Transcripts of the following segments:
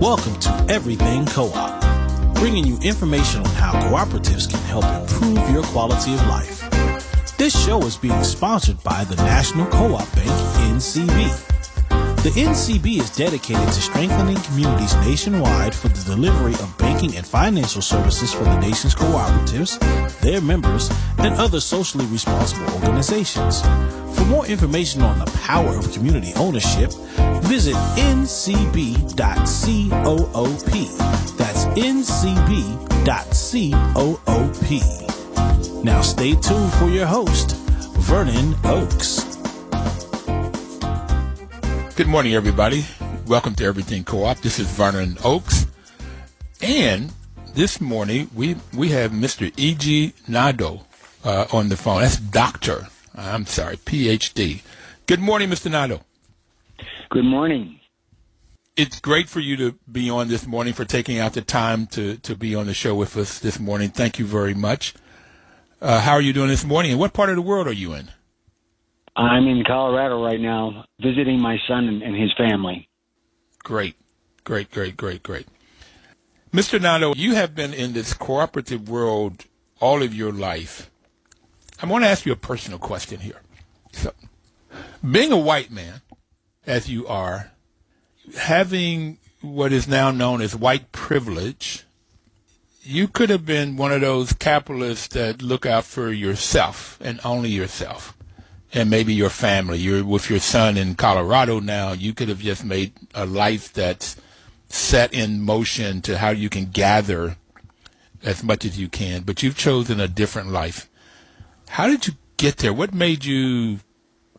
Welcome to Everything Co-op, bringing you information on how cooperatives can help improve your quality of life. This show is being sponsored by the National Co-op Bank, NCB. The NCB is dedicated to strengthening communities nationwide for the delivery of banking and financial services for the nation's cooperatives, their members, and other socially responsible organizations. For more information on the power of community ownership, visit ncb.coop. That's ncb.coop. Now stay tuned for your host, Vernon Oakes. Good morning, everybody. Welcome to Everything Co-op. This is Vernon Oakes. And this morning, we have Mr. E.G. Nadeau on the phone. That's PhD. Good morning, Mr. Nadeau. Good morning. It's great for you to be on this morning, for taking out the time to be on the show with us this morning. Thank you very much. How are you doing this morning, and what part of the world are you in? I'm in Colorado right now, visiting my son and his family. Great. Mr. Nadeau, you have been in this cooperative world all of your life. I want to ask you a personal question here. So, being a white man, as you are, having what is now known as white privilege, you could have been one of those capitalists that look out for yourself and only yourself. And maybe your family. You're with your son in Colorado now. You could have just made a life that's set in motion to how you can gather as much as you can. But you've chosen a different life. How did you get there? What made you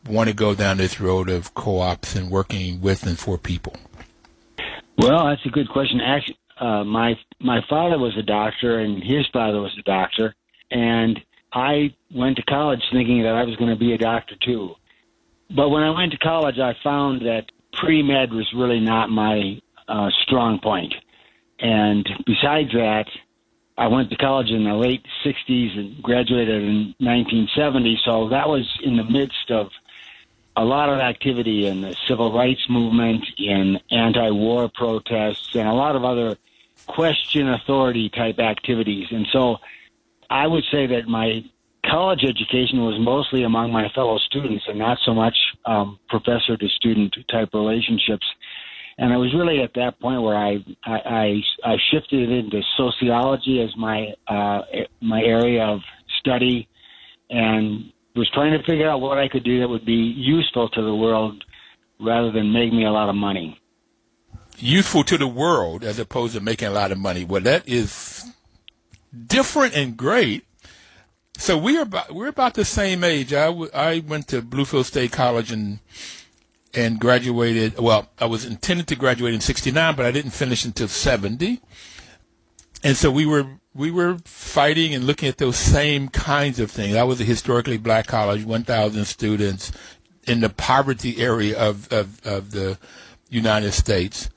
want to go down this road of co-ops and working with and for people? Well, that's a good question. Actually, my father was a doctor, and his father was a doctor, and I went to college thinking that I was going to be a doctor too. But when I went to college, I found that pre-med was really not my strong point. And besides that, I went to college in the late 60s and graduated in 1970. So that was in the midst of a lot of activity in the civil rights movement, in anti-war protests, and a lot of other question authority type activities. And so I would say that my college education was mostly among my fellow students and not so much professor to student type relationships. And I was really at that point where I shifted into sociology as my area of study, and was trying to figure out what I could do that would be useful to the world rather than make me a lot of money. Useful to the world as opposed to making a lot of money. Well, that is different and great. So we're about the same age. I went to Bluefield State College and graduated. Well, I was intended to graduate in '69, but I didn't finish until '70. And so we were fighting and looking at those same kinds of things. I was a historically black college, 1,000 students in the poverty area of the United States.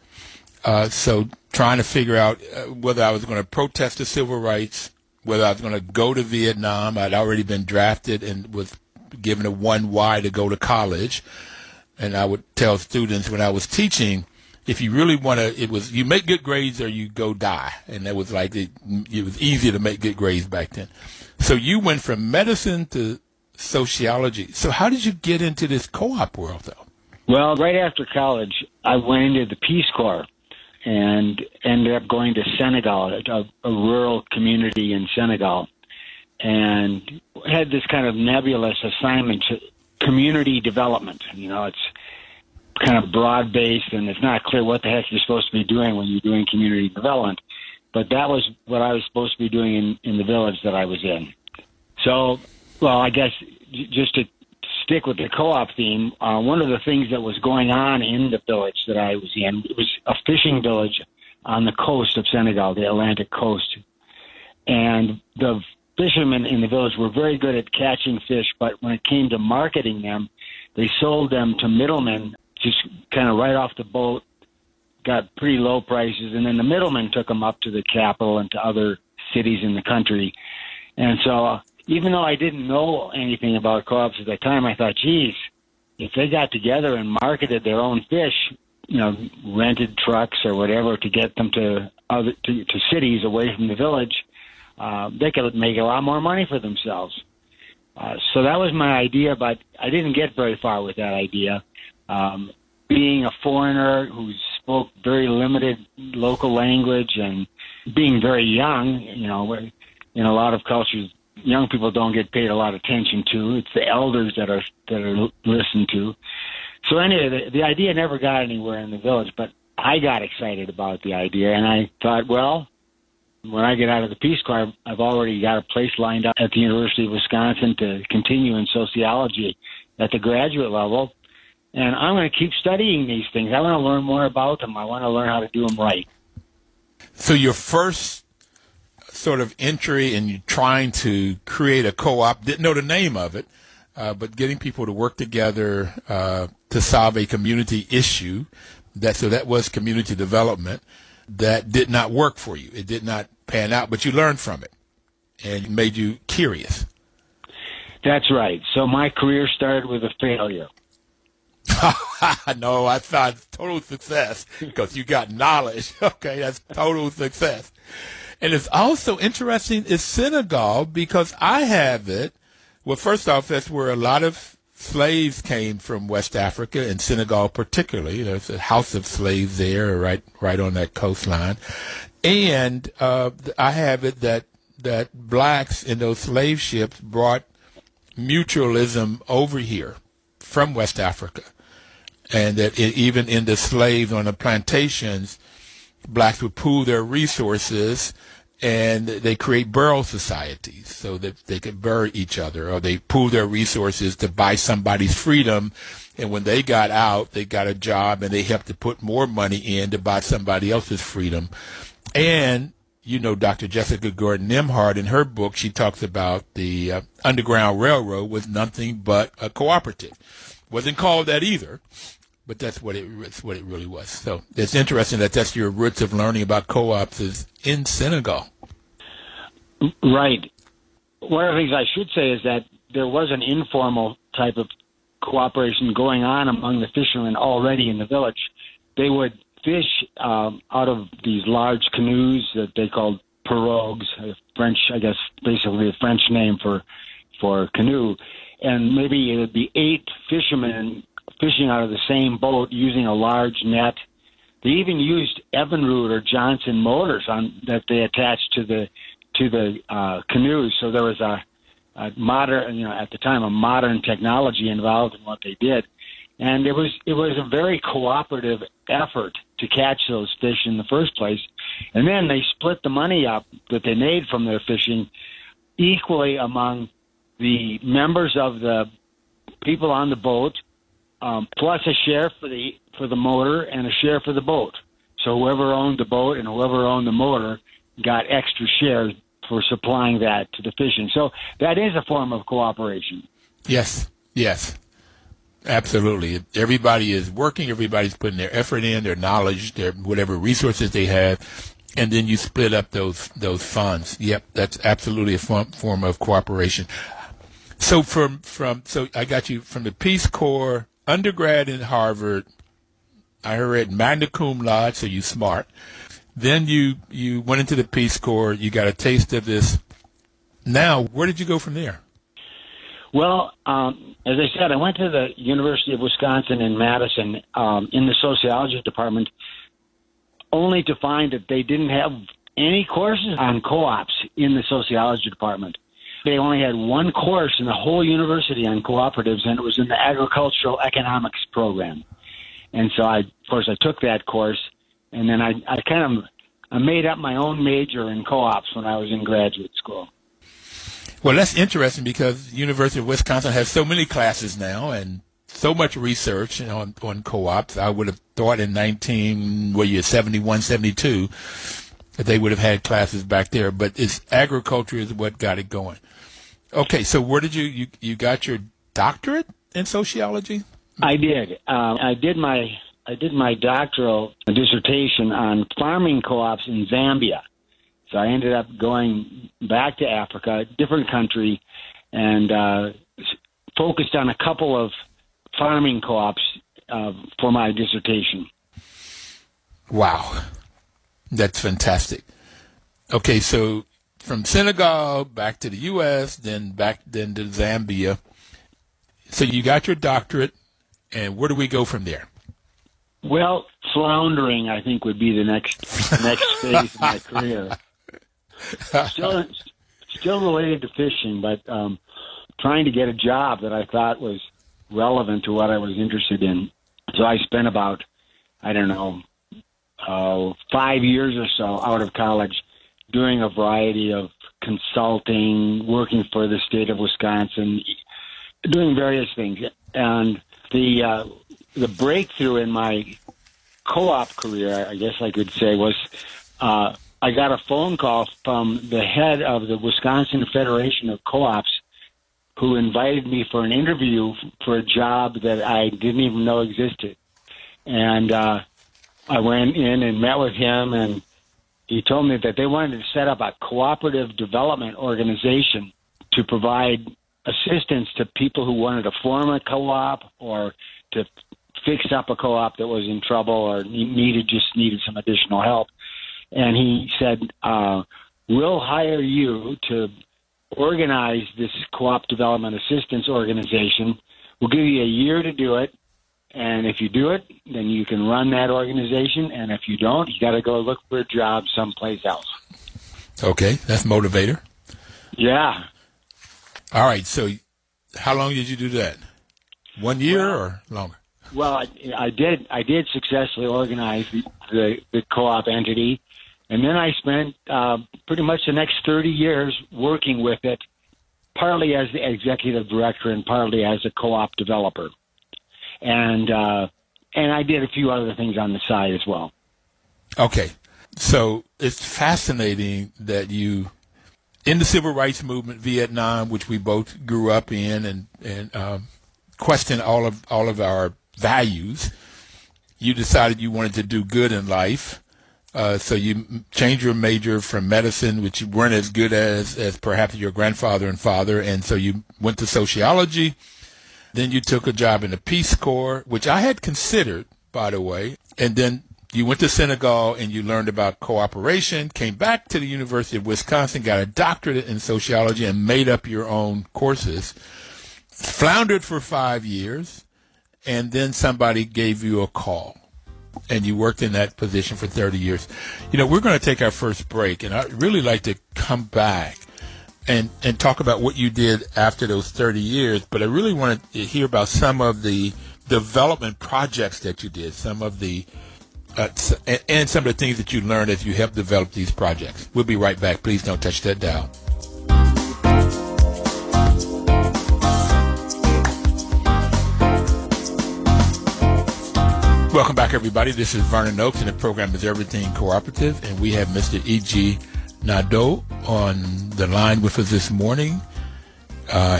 So trying to figure out whether I was going to protest the civil rights, whether I was going to go to Vietnam. I'd already been drafted and was given a 1Y to go to college. And I would tell students when I was teaching, if you really want to, you make good grades or you go die. And that was like, it was easy to make good grades back then. So you went from medicine to sociology. So how did you get into this co-op world, though? Well, right after college, I went into the Peace Corps and ended up going to Senegal, a rural community in Senegal, and had this kind of nebulous assignment to community development. You know, it's kind of broad-based, and it's not clear what the heck you're supposed to be doing when you're doing community development, but that was what I was supposed to be doing in the village that I was in. So, well, I guess just to stick with the co-op theme, one of the things that was going on in the village that I was in, it was a fishing village on the coast of Senegal, the Atlantic coast. And the fishermen in the village were very good at catching fish, but when it came to marketing them, they sold them to middlemen just kind of right off the boat, got pretty low prices, and then the middlemen took them up to the capital and to other cities in the country. And so even though I didn't know anything about co-ops at the time, I thought, geez, if they got together and marketed their own fish, rented trucks or whatever to get them to cities away from the village, they could make a lot more money for themselves. So that was my idea, but I didn't get very far with that idea. Being a foreigner who spoke very limited local language and being very young, in a lot of cultures, young people don't get paid a lot of attention to. It's the elders that are listened to. So anyway, the idea never got anywhere in the village, but I got excited about the idea, and I thought, well, when I get out of the Peace Corps, I've already got a place lined up at the University of Wisconsin to continue in sociology at the graduate level, and I'm going to keep studying these things. I want to learn more about them. I want to learn how to do them right. So your first sort of entry in trying to create a co-op, didn't know the name of it, but getting people to work together to solve a community issue, that was community development, that did not work for you. It did not pan out, but you learned from it, and it made you curious. That's right. So my career started with a failure. No, I thought total success because you got knowledge. Okay, that's total success. And it's also interesting is Senegal because I have it. Well, first off, that's where a lot of slaves came from West Africa and Senegal particularly. There's a house of slaves there right on that coastline. And I have it that blacks in those slave ships brought mutualism over here from West Africa. And that even in the slaves on the plantations, blacks would pool their resources and they create burial societies so that they could bury each other, or they pool their resources to buy somebody's freedom. And when they got out, they got a job and they helped to put more money in to buy somebody else's freedom. And, Dr. Jessica Gordon-Nimhart, in her book, she talks about the Underground Railroad was nothing but a cooperative. Wasn't called that either, but that's what it really was. So it's interesting that's your roots of learning about co-ops is in Senegal. Right. One of the things I should say is that there was an informal type of cooperation going on among the fishermen already in the village. They would fish out of these large canoes that they called pirogues, French, I guess, basically a French name for canoe. And maybe it would be 8 fishermen fishing out of the same boat using a large net. They even used Evinrude or Johnson motors that they attached to the canoes. So there was a modern, at the time, a modern technology involved in what they did. And it was a very cooperative effort to catch those fish in the first place. And then they split the money up that they made from their fishing equally among the members of the people on the boat, plus a share for the motor and a share for the boat. So whoever owned the boat and whoever owned the motor got extra shares for supplying that to the fishing. So that is a form of cooperation. Yes, absolutely. Everybody is working. Everybody's putting their effort in, their knowledge, their whatever resources they have, and then you split up those funds. Yep, that's absolutely a form of cooperation. So so I got you from the Peace Corps, undergrad in Harvard. I read magna cum laude, so you smart. Then you went into the Peace Corps. You got a taste of this. Now, where did you go from there? Well, as I said, I went to the University of Wisconsin in Madison in the sociology department, only to find that they didn't have any courses on co-ops in the sociology department. They only had one course in the whole university on cooperatives, and it was in the agricultural economics program. And so, I took that course, and then I made up my own major in co-ops when I was in graduate school. Well, that's interesting because the University of Wisconsin has so many classes now and so much research on co-ops. I would have thought in 71, 72, that they would have had classes back there. But agriculture is what got it going. Okay, so where did you got your doctorate in sociology? I did. I did my doctoral dissertation on farming co-ops in Zambia. So I ended up going back to Africa, a different country, and focused on a couple of farming co-ops for my dissertation. Wow. That's fantastic. Okay, so from Senegal back to the U.S., then to Zambia. So you got your doctorate, and where do we go from there? Well, floundering, I think, would be the next phase of my career. Still related to fishing, but trying to get a job that I thought was relevant to what I was interested in. So I spent about, 5 years or so out of college doing a variety of consulting, working for the state of Wisconsin, doing various things. And the breakthrough in my co-op career, I guess I could say, was I got a phone call from the head of the Wisconsin Federation of Co-ops, who invited me for an interview for a job that I didn't even know existed. And I went in and met with him, and he told me that they wanted to set up a cooperative development organization to provide assistance to people who wanted to form a co-op or to fix up a co-op that was in trouble or needed some additional help. And he said, we'll hire you to organize this co-op development assistance organization. We'll give you a year to do it. And if you do it, then you can run that organization. And if you don't, you got to go look for a job someplace else. Okay, that's motivator. Yeah. All right, so how long did you do that? 1 year or longer? Well, I did successfully organize the co-op entity. And then I spent pretty much the next 30 years working with it, partly as the executive director and partly as a co-op developer. And I did a few other things on the side as well. Okay. So it's fascinating that you, in the civil rights movement, Vietnam, which we both grew up in and questioned all of our values, you decided you wanted to do good in life. So you changed your major from medicine, which you weren't as good as perhaps your grandfather and father, and so you went to sociology. Then you took a job in the Peace Corps, which I had considered, by the way, and then you went to Senegal and you learned about cooperation, came back to the University of Wisconsin, got a doctorate in sociology, and made up your own courses, floundered for 5 years, and then somebody gave you a call. And you worked in that position for 30 years. You know, we're going to take our first break, and I'd really like to come back and talk about what you did after those 30 years. But I really wanted to hear about some of the development projects that you did, some of the and some of the things that you learned as you helped develop these projects. We'll be right back. Please don't touch that dial. Welcome back, everybody. This is Vernon Oakes, and the program is Everything Cooperative, and we have Mr. E.G. Nadeau on the line with us this morning.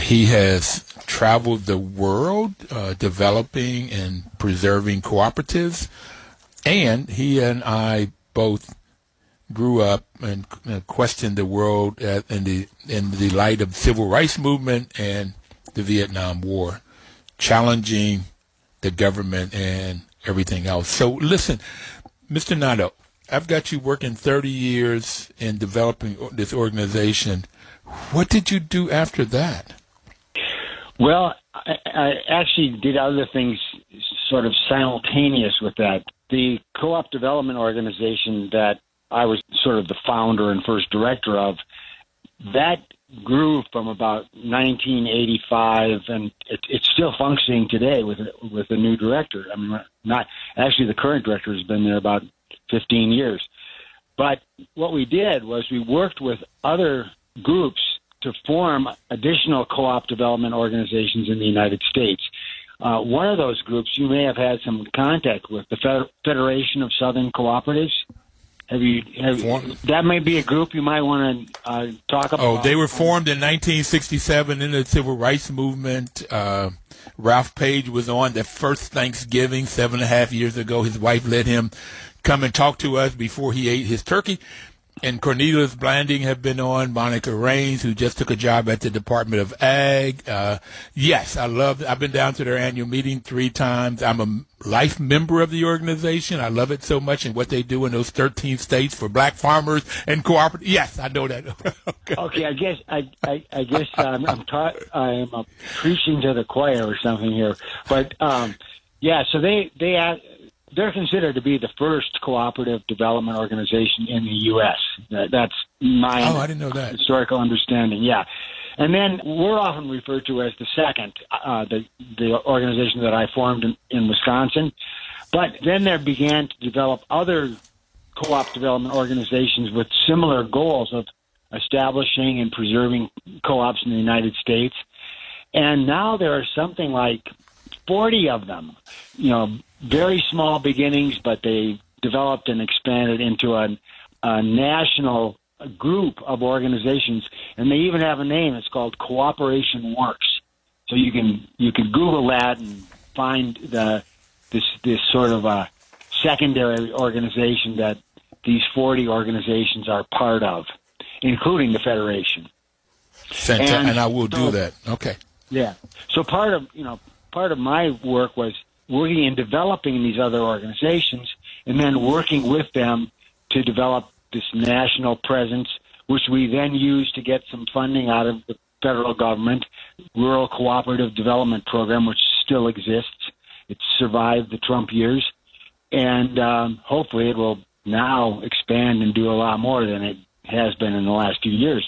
He has traveled the world developing and preserving cooperatives, and he and I both grew up and questioned the world in the light of the civil rights movement and the Vietnam War, challenging the government and everything else. So listen, Mr. Nadeau, I've got you working 30 years in developing this organization. What did you do after that? Well, I actually did other things sort of simultaneous with that. The Co-op Development Organization that I was sort of the founder and first director of, that grew from about 1985, and it's still functioning today with a new director. I mean, not actually, the current director has been there about 15 years. But what we did was we worked with other groups to form additional co-op development organizations in the United States. One of those groups you may have had some contact with, the Federation of Southern Cooperatives. That may be a group you might want to talk about. Oh, they were formed in 1967 in the civil rights movement. Ralph Page was on the first Thanksgiving 7.5 years ago. His wife let him come and talk to us before he ate his turkey. and Cornelius Blanding have been on, Monica Raines, who just took a job at the Department of Ag. Yes, I've been down to their annual meeting 3 times. I'm a life member of the organization. I love it so much and what they do in those 13 states for black farmers and cooperatives. Yes, I know that. Okay, I guess I'm preaching to the choir or something here, but so they're considered to be the first cooperative development organization in the U.S. That's my I didn't know that. Historical understanding. Yeah, and then we're often referred to as the second, the organization that I formed in Wisconsin. But then there began to develop other co-op development organizations with similar goals of establishing and preserving co-ops in the United States. And now there are something like 40 of them, very small beginnings, but they developed and expanded into a national group of organizations, and they even have a name. It's called Cooperation Works. So you can Google that and find this sort of a secondary organization that these 40 organizations are part of, including the Federation. And I will do that. Okay. Yeah. So part of my work was working in developing these other organizations and then working with them to develop this national presence, which we then used to get some funding out of the federal government, Rural Cooperative Development Program, which still exists. It's survived the Trump years, and hopefully it will now expand and do a lot more than it has been in the last few years.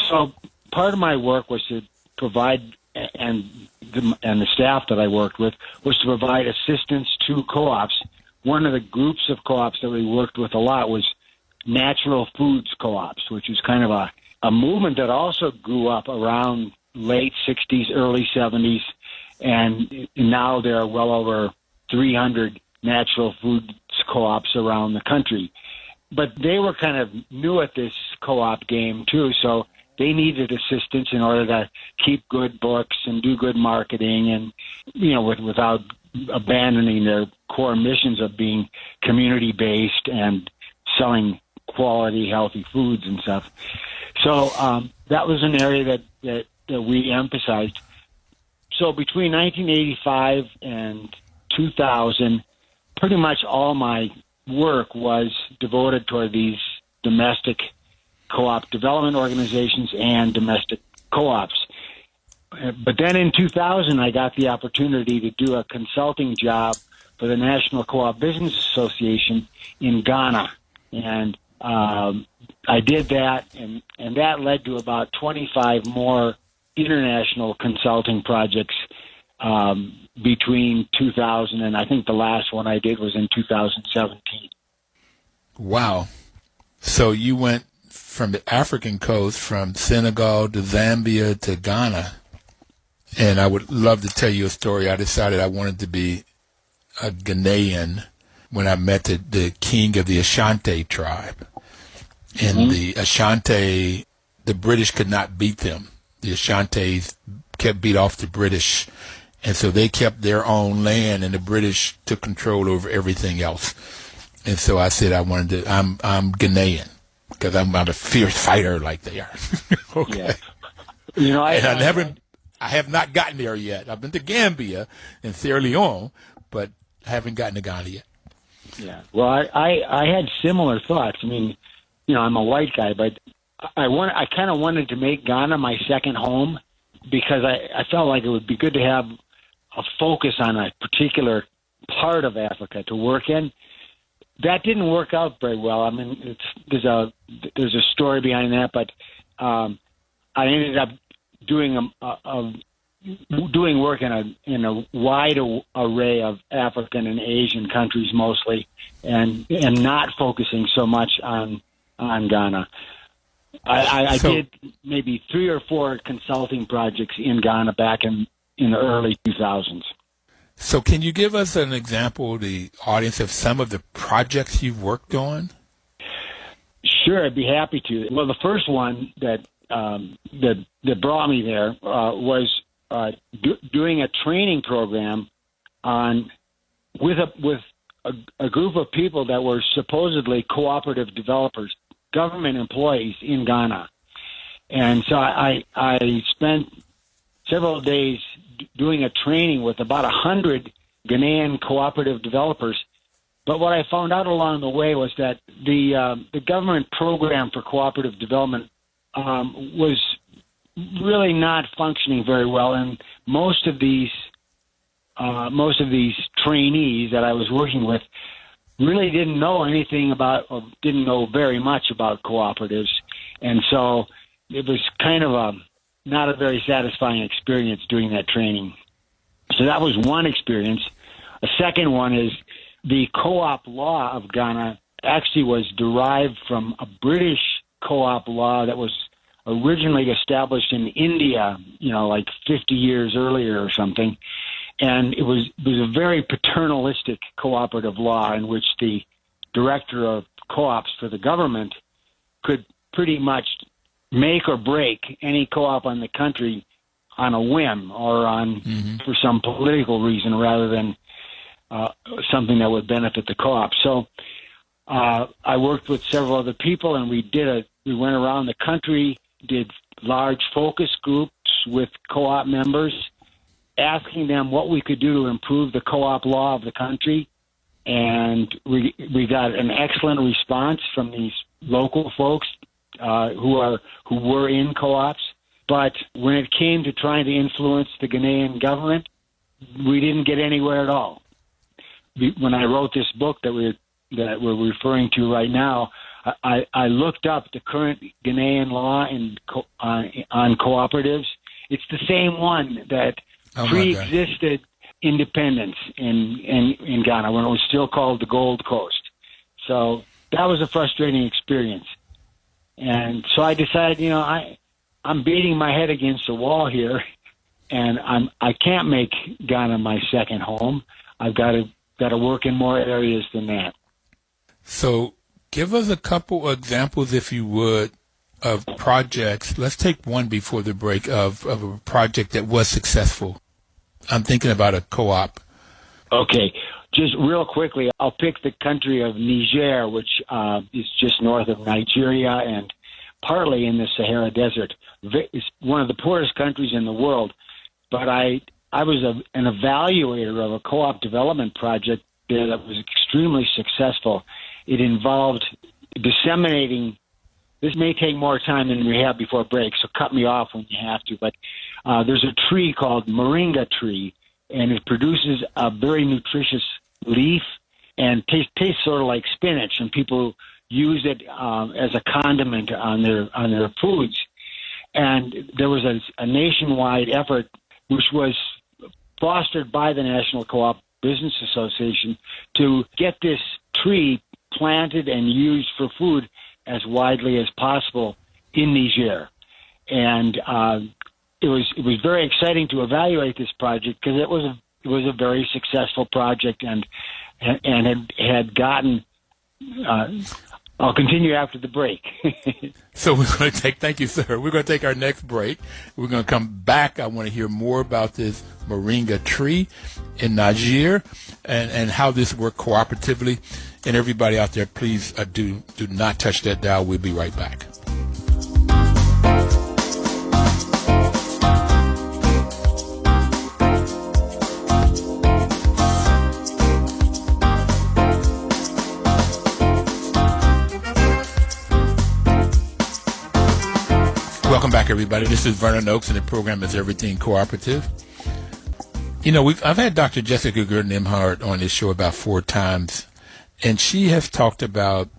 So part of my work was to provide, and the staff that I worked with, was to provide assistance to co-ops. One of the groups of co-ops that we worked with a lot was natural foods co-ops, which is kind of a movement that also grew up around late 60s, early 70s, and now there are well over 300 natural foods co-ops around the country. But they were kind of new at this co-op game, too, so they needed assistance in order to keep good books and do good marketing and, without abandoning their core missions of being community-based and selling quality, healthy foods and stuff. So that was an area that we emphasized. So between 1985 and 2000, pretty much all my work was devoted toward these domestic co-op development organizations and domestic co-ops. But then in 2000, I got the opportunity to do a consulting job for the National Co-op Business Association in Ghana. And I did that, and that led to about 25 more international consulting projects between 2000 and I think the last one I did was in 2017. Wow. So you went from the African coast, from Senegal to Zambia to Ghana. And I would love to tell you a story. I decided I wanted to be a Ghanaian when I met the king of the Ashanti tribe. And the Ashanti, the British could not beat them. The Ashantis kept beat off the British. And so they kept their own land, and the British took control over everything else. And so I said I'm Ghanaian, because I'm not a fierce fighter like they are. Okay. Yeah. I have not gotten there yet. I've been to Gambia and Sierra Leone, but I haven't gotten to Ghana yet. Yeah. Well, I had similar thoughts. I mean, I'm a white guy, but I kind of wanted to make Ghana my second home because I felt like it would be good to have a focus on a particular part of Africa to work in. That didn't work out very well. I mean, there's a story behind that, but I ended up doing work in a wide array of African and Asian countries mostly, and not focusing so much on Ghana. I did maybe 3 or 4 consulting projects in Ghana back in the early 2000s. So can you give us an example, the audience, of some of the projects you've worked on? Sure, I'd be happy to. Well, the first one that brought me there was doing a training program with a group of people that were supposedly cooperative developers, government employees in Ghana. And so I spent several days doing a training with about 100 Ghanaian cooperative developers. But what I found out along the way was that the government program for cooperative development was really not functioning very well, and most of these trainees that I was working with really didn't know anything about, or didn't know very much about cooperatives, and so it was kind of not a very satisfying experience doing that training. So that was one experience. A second one is the co-op law of Ghana actually was derived from a British co-op law that was originally established in India, like 50 years earlier or something. And it was a very paternalistic cooperative law in which the director of co-ops for the government could pretty much make or break any co-op on the country on a whim or for some political reason rather than something that would benefit the co-op. So I worked with several other people, and we went around the country, did large focus groups with co-op members, asking them what we could do to improve the co-op law of the country. And we got an excellent response from these local folks who were in co-ops. But when it came to trying to influence the Ghanaian government, we didn't get anywhere at all. When I wrote this book that we're referring to right now, I looked up the current Ghanaian law on cooperatives. It's the same one that pre-existed independence in Ghana when it was still called the Gold Coast. So that was a frustrating experience. And so I decided, I'm beating my head against the wall here, and I can't make Ghana my second home. I've got to work in more areas than that. So give us a couple examples, if you would, of projects. Let's take one before the break of a project that was successful. I'm thinking about a co-op. Okay. Just real quickly, I'll pick the country of Niger, which is just north of Nigeria and partly in the Sahara Desert. It's one of the poorest countries in the world. But I was an evaluator of a co-op development project there that was extremely successful. It involved disseminating. This may take more time than we have before break, so cut me off when you have to. But there's a tree called moringa tree, and it produces a very nutritious leaf and tastes sort of like spinach, and people use it as a condiment on their foods. And there was a nationwide effort which was fostered by the National Co-op Business Association to get this tree planted and used for food as widely as possible in Niger. And it was very exciting to evaluate this project because it was a very successful project and had gotten. I'll continue after the break. So we're going to thank you, sir. We're going to take our next break. We're going to come back. I want to hear more about this moringa tree in Niger and how this works cooperatively. And everybody out there, please do not touch that dial. We'll be right back. Welcome back, everybody. This is Vernon Oakes, and the program is Everything Cooperative. I've had Dr. Jessica Gurdon-Emhart on this show about 4 times, and she has talked about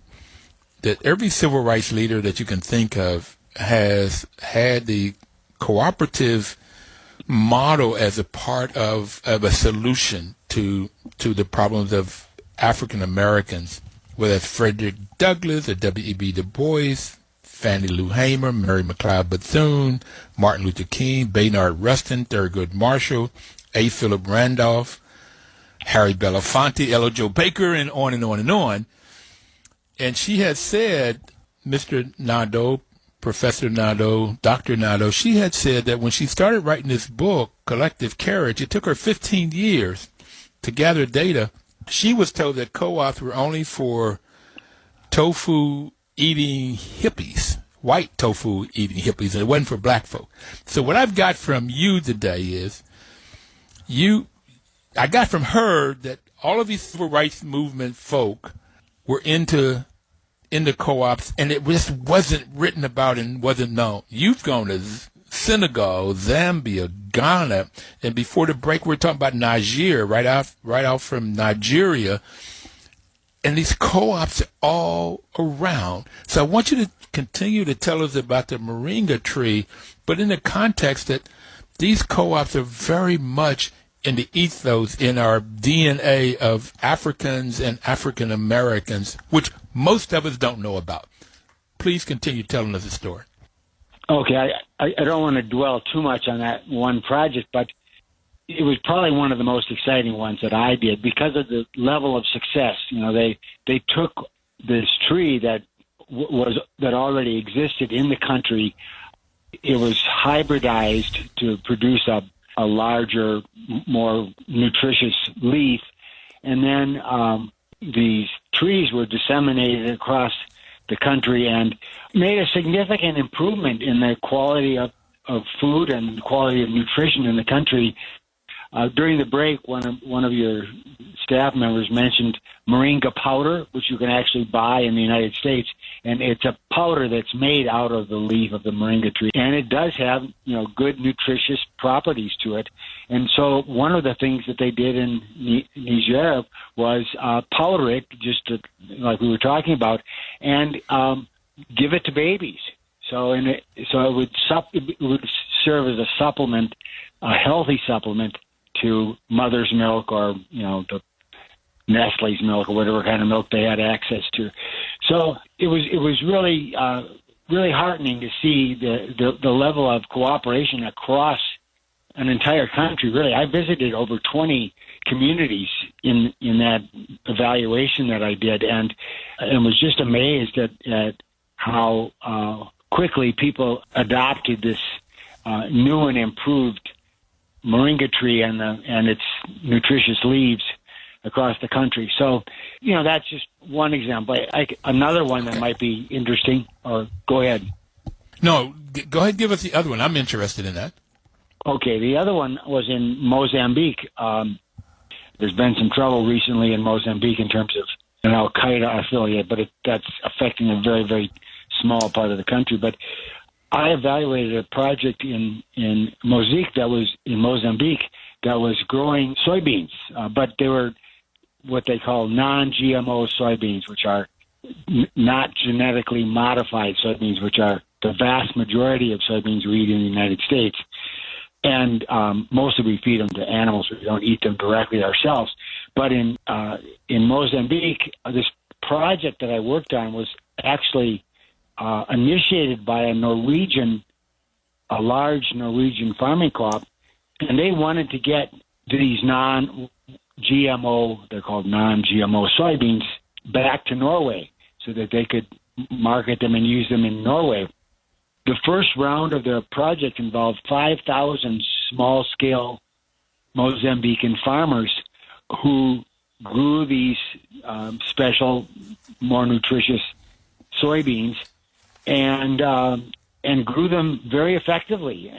that every civil rights leader that you can think of has had the cooperative model as a part of a solution to the problems of African Americans, whether it's Frederick Douglass or W.E.B. Du Bois, Fannie Lou Hamer, Mary McLeod Bethune, Martin Luther King, Baynard Rustin, Thurgood Marshall, A. Philip Randolph, Harry Belafonte, Ella Joe Baker, and on and on and on. And she had said, Mr. Nadeau, Professor Nadeau, Dr. Nadeau, she had said that when she started writing this book, Collective Courage, it took her 15 years to gather data she was told that co-ops were only for tofu-eating hippies, white tofu-eating hippies, and it wasn't for black folk. So what I've got from you today is I got from her that all of these civil rights movement folk were into co-ops, and it just wasn't written about and wasn't known. You've gone to Senegal, Zambia, Ghana, and before the break, we were talking about Niger, right out from Nigeria, and these co-ops are all around. So I want you to continue to tell us about the moringa tree, but in the context that these co-ops are very much in the ethos, in our DNA of Africans and African Americans, which most of us don't know about. Please continue telling us the story. Okay, I don't want to dwell too much on that one project, but it was probably one of the most exciting ones that I did because of the level of success. You know, they took this tree that that already existed in the country. It was hybridized to produce a larger, more nutritious leaf, and then these trees were disseminated across the country and made a significant improvement in the quality of food and the quality of nutrition in the country. During the break, one of your staff members mentioned moringa powder, which you can actually buy in the United States, and it's a powder that's made out of the leaf of the moringa tree, and it does have good nutritious properties to it. And so one of the things that they did in Niger was powder it, like we were talking about, and give it to babies. So it would serve as a supplement, a healthy supplement to mother's milk or the Nestle's milk or whatever kind of milk they had access to. So it was really really heartening to see the level of cooperation across an entire country. Really, I visited over 20 communities in that evaluation that I did, and was just amazed at how quickly people adopted this new and improved moringa tree and its nutritious leaves across the country. So, that's just one example. Another one that might be interesting, or go ahead. No, go ahead and give us the other one. I'm interested in that. Okay, the other one was in Mozambique. There's been some trouble recently in Mozambique in terms of an Al-Qaeda affiliate, but that's affecting a very, very small part of the country. But I evaluated a project in Mozambique that was growing soybeans, but they were what they call non-GMO soybeans, which are not genetically modified soybeans, which are the vast majority of soybeans we eat in the United States. And mostly we feed them to animals. We don't eat them directly ourselves. But in Mozambique, this project that I worked on was actually initiated by a large Norwegian farming co-op, and they wanted to get these non-GMO, they're called non-GMO soybeans, back to Norway so that they could market them and use them in Norway. The first round of their project involved 5,000 small-scale Mozambican farmers who grew these special, more nutritious soybeans and grew them very effectively.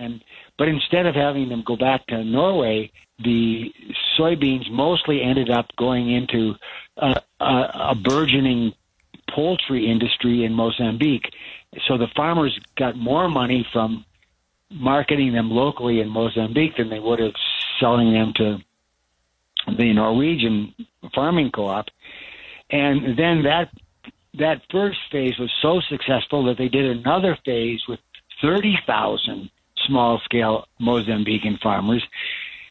But instead of having them go back to Norway, the soybeans mostly ended up going into a burgeoning poultry industry in Mozambique. So the farmers got more money from marketing them locally in Mozambique than they would have selling them to the Norwegian farming co-op. And then that first phase was so successful that they did another phase with 30,000 small-scale Mozambican farmers,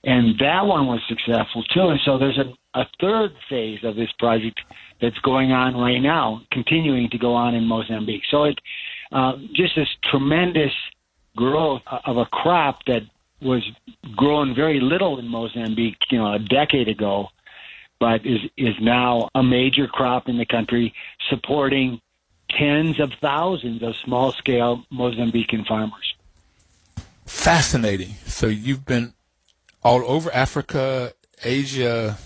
and that one was successful too. And so there's a third phase of this project that's going on right now, continuing to go on in Mozambique. So it just this tremendous growth of a crop that was grown very little in Mozambique, a decade ago, but is now a major crop in the country, supporting tens of thousands of small-scale Mozambican farmers. Fascinating. So you've been all over Africa, Asia,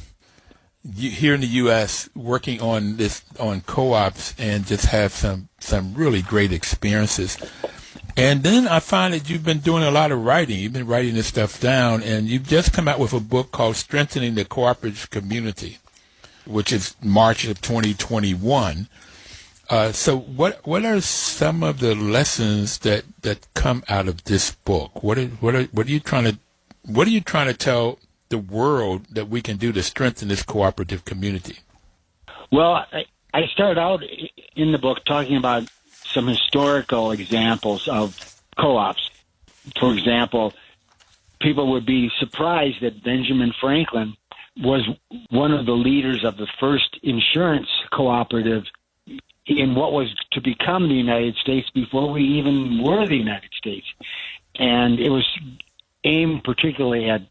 here in the U.S. working on co-ops and just have some really great experiences. And then I find that you've been doing a lot of writing. You've been writing this stuff down, and you've just come out with a book called Strengthening the Cooperative Community, which is March of 2021. So what are some of the lessons that come out of this book? What are you trying to tell the world that we can do to strengthen this cooperative community? Well, I started out in the book talking about some historical examples of co-ops. For example, people would be surprised that Benjamin Franklin was one of the leaders of the first insurance cooperative in what was to become the United States before we even were the United States. And it was aimed particularly at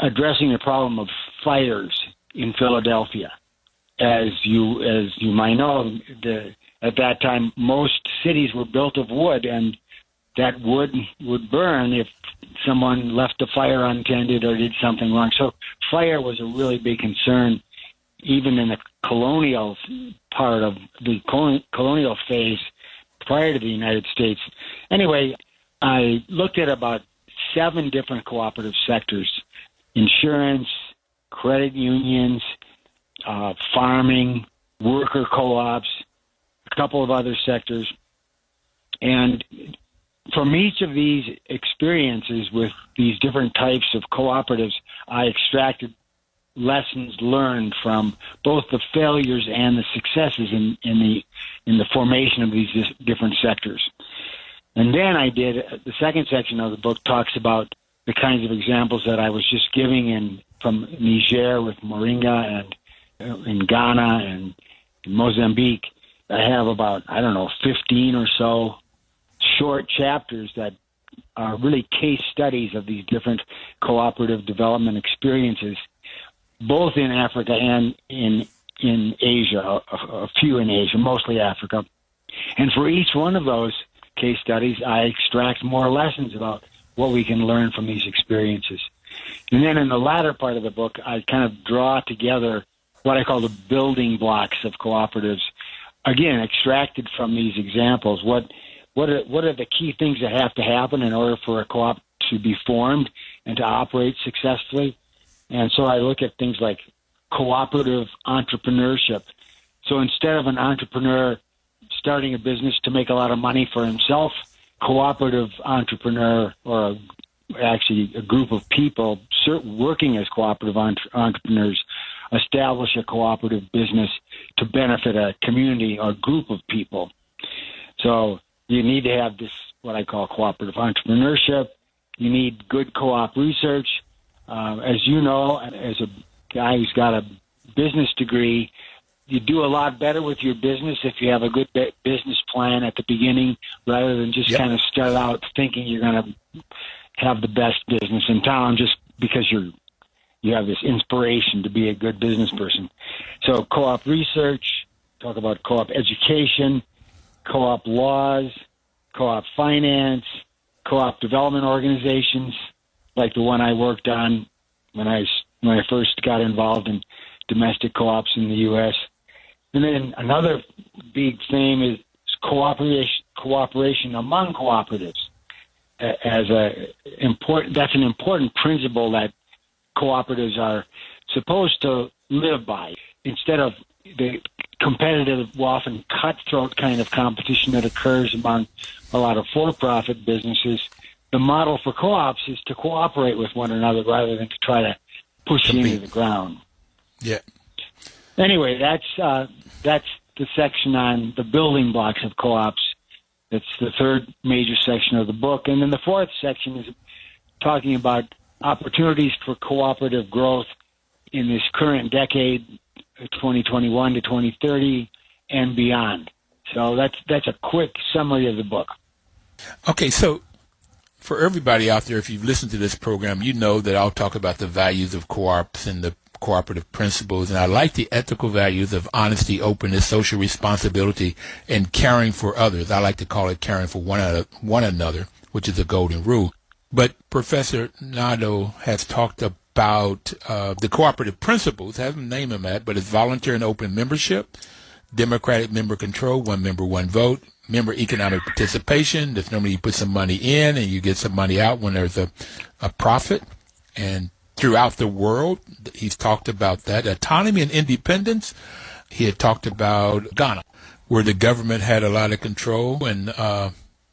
addressing the problem of fires in Philadelphia. As you might know, at that time, most cities were built of wood, and that wood would burn if someone left the fire untended or did something wrong. So fire was a really big concern, even in the colonial part of the colonial phase prior to the United States. Anyway, I looked at about 7 different cooperative sectors: insurance, credit unions, farming, worker co-ops, a couple of other sectors. And from each of these experiences with these different types of cooperatives, I extracted lessons learned from both the failures and the successes in the formation of these different sectors. And then I did, the second section of the book talks about the kinds of examples that I was just giving from Niger with Moringa, and in Ghana and in Mozambique. I have about, 15 or so short chapters that are really case studies of these different cooperative development experiences, both in Africa and in Asia, a few in Asia, mostly Africa. And for each one of those case studies, I extract more lessons about what we can learn from these experiences. And then in the latter part of the book, I kind of draw together what I call the building blocks of cooperatives, again, extracted from these examples. What are the key things that have to happen in order for a co-op to be formed and to operate successfully? And so I look at things like cooperative entrepreneurship. So instead of an entrepreneur starting a business to make a lot of money for himself, cooperative entrepreneur, or actually a group of people working as cooperative entrepreneurs, establish a cooperative business to benefit a community or group of people. So you need to have this, what I call cooperative entrepreneurship. You need good co-op research. As you know, as a guy who's got a business degree, you do a lot better with your business if you have a good business plan at the beginning, rather than just kind of start out thinking you're going to have the best business in town just because you have this inspiration to be a good business person. So co-op research, talk about co-op education, co-op laws, co-op finance, co-op development organizations, like the one I worked on when I first got involved in domestic co-ops in the U.S. And then another big theme is cooperation among cooperatives. That's an important principle that cooperatives are supposed to live by. Instead of the competitive, often cutthroat kind of competition that occurs among a lot of for-profit businesses, the model for co-ops is to cooperate with one another rather than to try to push you into the ground. Yeah. Anyway, that's the section on the building blocks of co-ops. That's the third major section of the book. And then the fourth section is talking about opportunities for cooperative growth in this current decade, 2021 to 2030 and beyond. So that's a quick summary of the book. Okay, so for everybody out there, if you've listened to this program, you know that I'll talk about the values of co-ops and the cooperative principles, and I like the ethical values of honesty, openness, social responsibility, and caring for others. I like to call it caring for one another, which is a golden rule. But Professor Nadeau has talked about the cooperative principles. I haven't named them that, but it's volunteer and open membership, democratic member control, one member, one vote, member economic participation. That's normally you put some money in and you get some money out when there's a profit. And throughout the world, he's talked about that. Autonomy and independence, he had talked about Ghana, where the government had a lot of control, and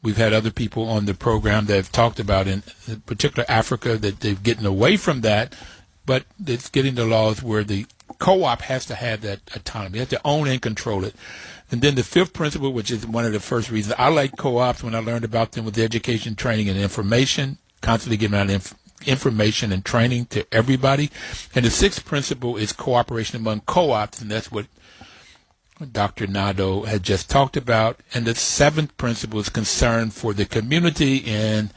we've had other people on the program that have talked about, in particular Africa, that they've getting away from that, but it's getting to laws where the co-op has to have that autonomy. They have to own and control it. And then the fifth principle, which is one of the first reasons I like co-ops when I learned about them, was education, training, and information, constantly giving out information and training to everybody. And the sixth principle is cooperation among co-ops, and that's what Dr. Nadeau had just talked about. And the seventh principle is concern for the community. And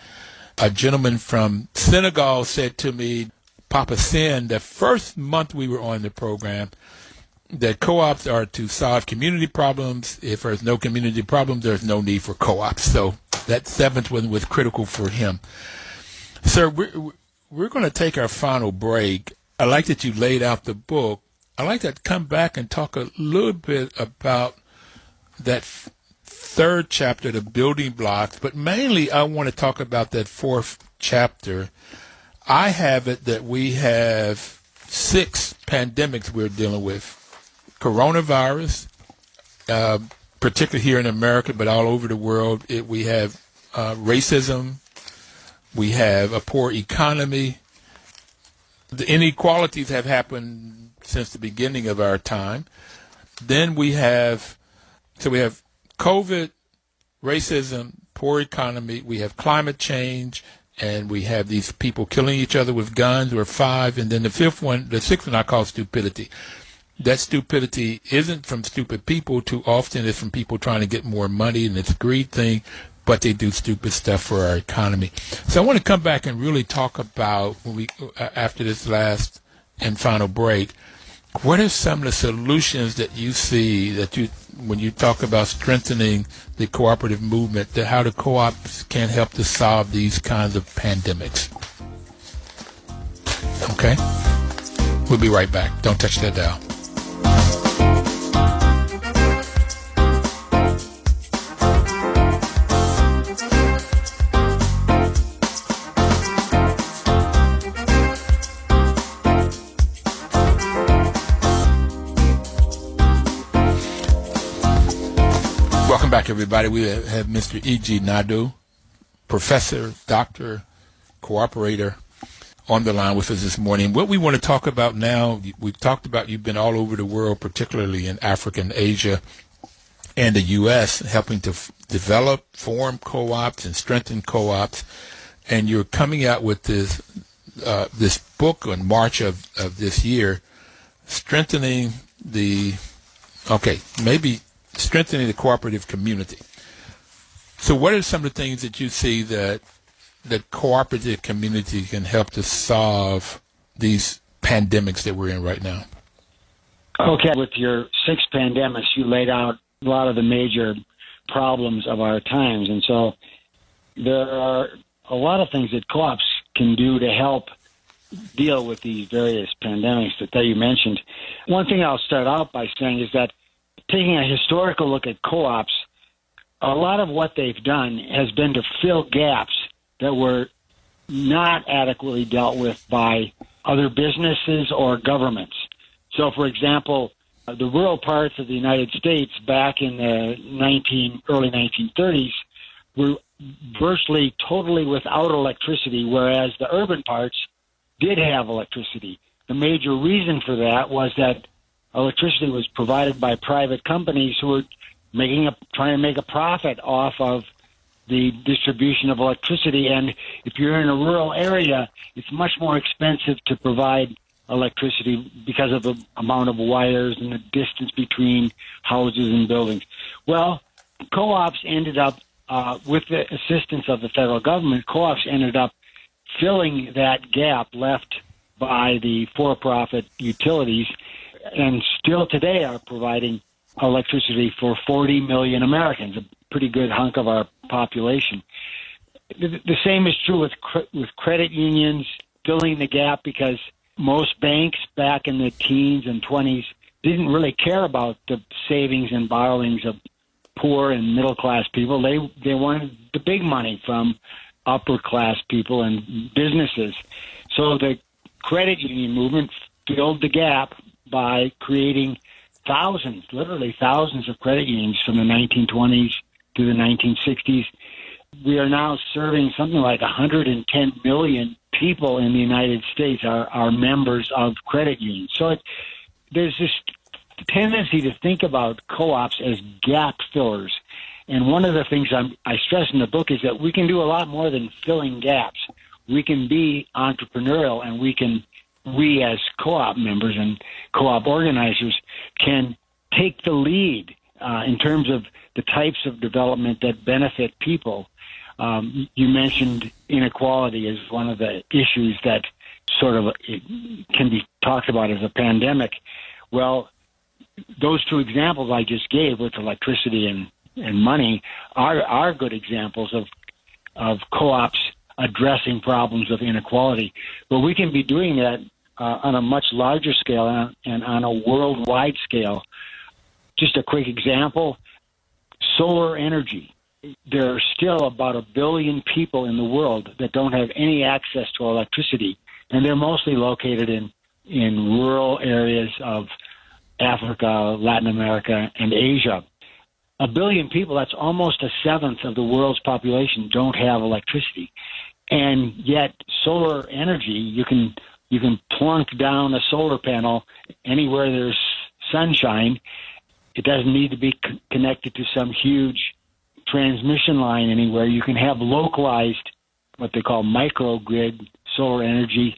a gentleman from Senegal said to me, Papa Sin, the first month we were on the program, that co-ops are to solve community problems. If there's no community problems, there's no need for co-ops. So that seventh one was critical for him. Sir, we're going to take our final break. I like that you laid out the book. I'd like to come back and talk a little bit about that third chapter, the building blocks, but mainly I want to talk about that fourth chapter. I have it that we have 6 pandemics we're dealing with. Coronavirus, particularly here in America, but all over the world. We have racism. We have a poor economy. The inequalities have happened since the beginning of our time. Then we have COVID, racism, poor economy. We have climate change, and we have these people killing each other with guns. Or 5, and then the sixth one I call stupidity. That stupidity isn't from stupid people. Too often it's from people trying to get more money, and it's a greed thing, but they do stupid stuff for our economy. So I want to come back and really talk about, after this last and final break, what are some of the solutions that you see when you talk about strengthening the cooperative movement, that how the co-ops can help to solve these kinds of pandemics? Okay? We'll be right back. Don't touch that dial. Welcome back, everybody. We have Mr. E.G. Nadeau, professor, doctor, cooperator, on the line with us this morning. What we want to talk about now, we've talked about you've been all over the world, particularly in Africa and Asia and the U.S., helping to develop, form co-ops and strengthen co-ops. And you're coming out with this book in March of this year, strengthening the cooperative community. So what are some of the things that you see that the cooperative community can help to solve these pandemics that we're in right now? Okay, with your 6 pandemics, you laid out a lot of the major problems of our times. And so there are a lot of things that co-ops can do to help deal with these various pandemics that you mentioned. One thing I'll start out by saying is that taking a historical look at co-ops, a lot of what they've done has been to fill gaps that were not adequately dealt with by other businesses or governments. So, for example, the rural parts of the United States back in the early 1930s were virtually totally without electricity, whereas the urban parts did have electricity. The major reason for that was that electricity was provided by private companies who were trying to make a profit off of the distribution of electricity. And if you're in a rural area, it's much more expensive to provide electricity because of the amount of wires and the distance between houses and buildings. Well, co-ops ended up, with the assistance of the federal government, co-ops ended up filling that gap left by the for-profit utilities, and still today are providing electricity for 40 million Americans, a pretty good hunk of our population. The same is true with credit unions, filling the gap because most banks back in the teens and 20s didn't really care about the savings and borrowings of poor and middle-class people. They wanted the big money from upper-class people and businesses. So the credit union movement filled the gap by creating thousands, literally thousands of credit unions from the 1920s to the 1960s. We are now serving something like 110 million people in the United States are members of credit unions. So there's this tendency to think about co-ops as gap fillers. And one of the things I stress in the book is that we can do a lot more than filling gaps. We can be entrepreneurial, and we as co-op members and co-op organizers can take the lead in terms of the types of development that benefit people. You mentioned inequality as one of the issues that sort of can be talked about as a pandemic. Well, those two examples I just gave with electricity and money are good examples of co-ops addressing problems of inequality. But we can be doing that on a much larger scale and on a worldwide scale. Just a quick example, solar energy. There are still about 1 billion people in the world that don't have any access to electricity, and they're mostly located in rural areas of Africa, Latin America, and Asia. 1 billion people, that's almost a seventh of the world's population, don't have electricity. And yet solar energy, you can plunk down a solar panel anywhere there's sunshine. It doesn't need to be connected to some huge transmission line anywhere. You can have localized, what they call microgrid solar energy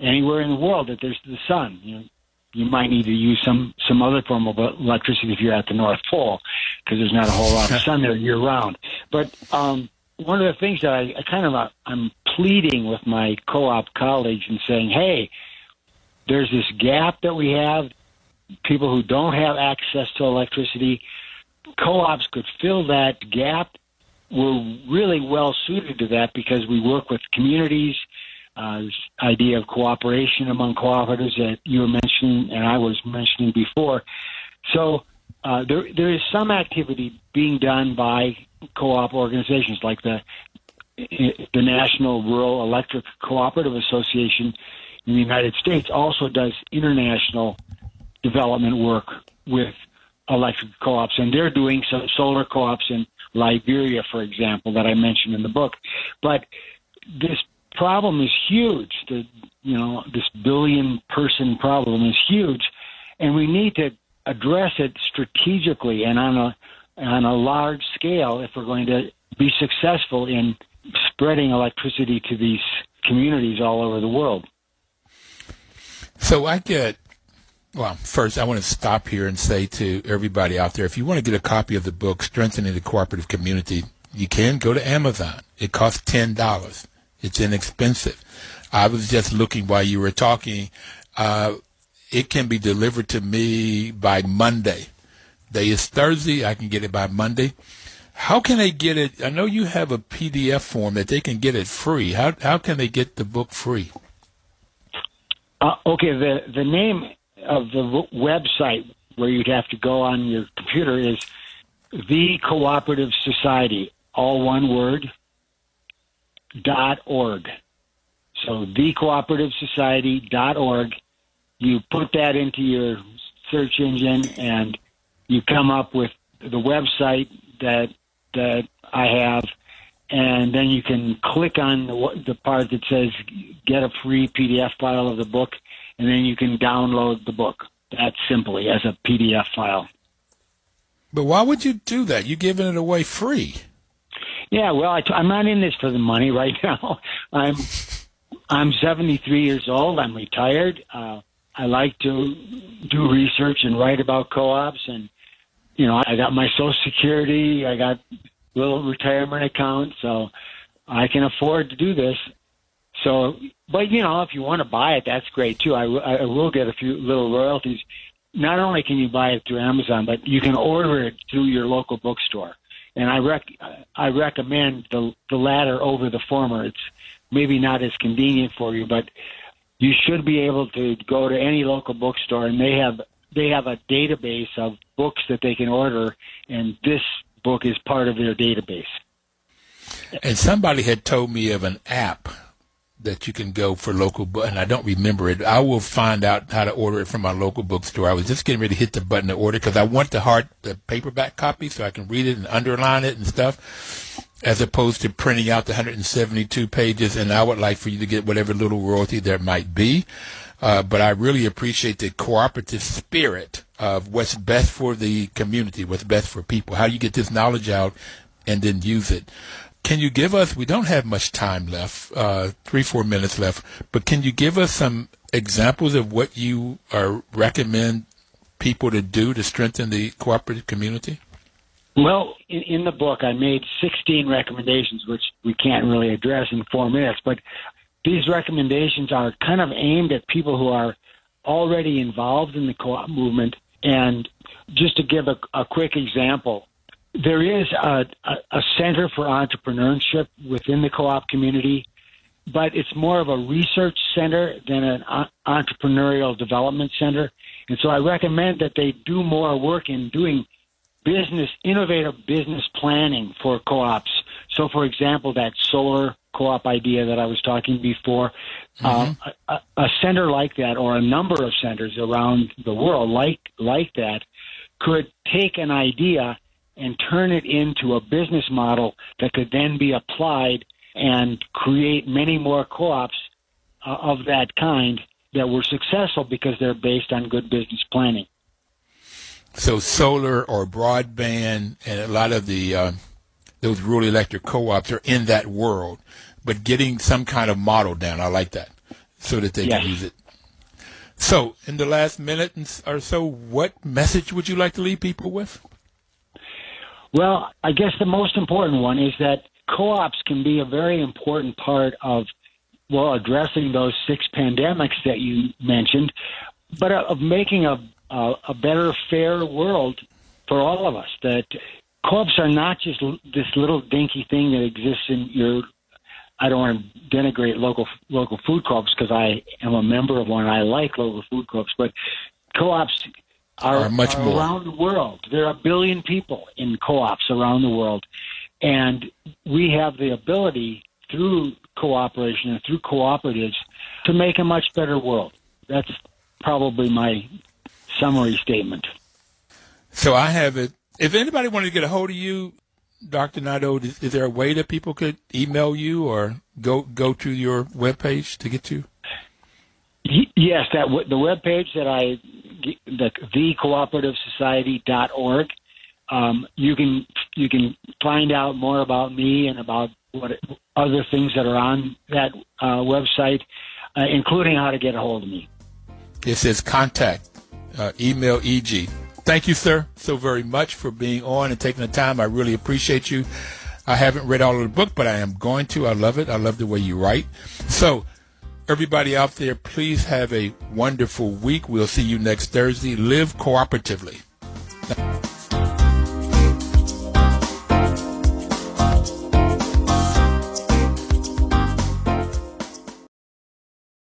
anywhere in the world that there's the sun. You might need to use some other form of electricity if you're at the North Pole, because there's not a whole lot of sun there year round. But one of the things that I'm pleading with my co-op colleagues and saying, hey, there's this gap that we have, people who don't have access to electricity. Co-ops could fill that gap. We're really well suited to that because we work with communities. This idea of cooperation among cooperatives that you were mentioning and I was mentioning before. So there is some activity being done by co-op organizations like the National Rural Electric Cooperative Association in the United States also does international development work with electric co-ops, and they're doing some solar co-ops in Liberia, for example, that I mentioned in the book. But this problem is huge. This billion-person problem is huge, and we need to address it strategically and on a large scale if we're going to be successful in spreading electricity to these communities all over the world. So first I want to stop here and say to everybody out there, if you want to get a copy of the book, Strengthening the Cooperative Community, you can go to Amazon. It costs $10. It's inexpensive. I was just looking while you were talking. It can be delivered to me by Monday. Today is Thursday. I can get it by Monday. How can they get it? I know you have a PDF form that they can get it free. How can they get the book free? Okay, the name of the website where you'd have to go on your computer is the Cooperative Society, all one word, .org. So thecooperativesociety.org. You put that into your search engine and you come up with the website that I have, and then you can click on the part that says get a free PDF file of the book, and then you can download the book that simply as a PDF file. But why would you do that? You're giving it away free. Yeah, well, I'm not in this for the money right now. I'm 73 years old. I'm retired. I like to do research and write about co-ops, and I got my Social Security. I got a little retirement account, so I can afford to do this. So, but if you want to buy it, that's great too. I will get a few little royalties. Not only can you buy it through Amazon, but you can order it through your local bookstore. And I recommend the latter over the former. It's maybe not as convenient for you, but you should be able to go to any local bookstore, and they have a database of books that they can order, and this book is part of their database. And somebody had told me of an app that you can go for local book, and I don't remember it. I will find out how to order it from my local bookstore. I was just getting ready to hit the button to order because I want the paperback copy so I can read it and underline it and stuff, as opposed to printing out the 172 pages. And I would like for you to get whatever little royalty there might be. But I really appreciate the cooperative spirit of what's best for the community, what's best for people, how you get this knowledge out and then use it. Can you give us, we don't have much time left, 3-4 minutes left, but can you give us some examples of what you recommend people to do to strengthen the cooperative community? Well, in the book, I made 16 recommendations, which we can't really address in 4 minutes, but these recommendations are kind of aimed at people who are already involved in the co-op movement. And just to give a quick example, there is a center for entrepreneurship within the co-op community, but it's more of a research center than an entrepreneurial development center. And so I recommend that they do more work in doing innovative business planning for co-ops. So, for example, that solar co-op idea that I was talking before, a center like that, or a number of centers around the world like that, could take an idea and turn it into a business model that could then be applied and create many more co-ops of that kind that were successful because they're based on good business planning. So solar or broadband and a lot of the those rural electric co-ops are in that world, but getting some kind of model down, I like that, so that they can use it. So in the last minute or so, what message would you like to leave people with? Well, I guess the most important one is that co-ops can be a very important part of, addressing those 6 pandemics that you mentioned, but of making a better, fair world for all of us. That co-ops are not just this little dinky thing that exists in I don't want to denigrate local food co-ops because I am a member of one and I like local food co-ops, but co-ops are much more around the world. There are 1 billion people in co-ops around the world, and we have the ability through cooperation and through cooperatives to make a much better world. That's probably my summary statement. So I have it. If anybody wanted to get a hold of you, Dr. Nadeau, is there a way that people could email you or go to your webpage to get you? Yes, the webpage that thecooperativeSociety.org. You can find out more about me and about what other things that are on that website, including how to get a hold of me. It says contact, email EG. Thank you, sir, so very much for being on and taking the time. I really appreciate you. I haven't read all of the book, but I am going to. I love it. I love the way you write. So everybody out there, please have a wonderful week. We'll see you next Thursday. Live cooperatively.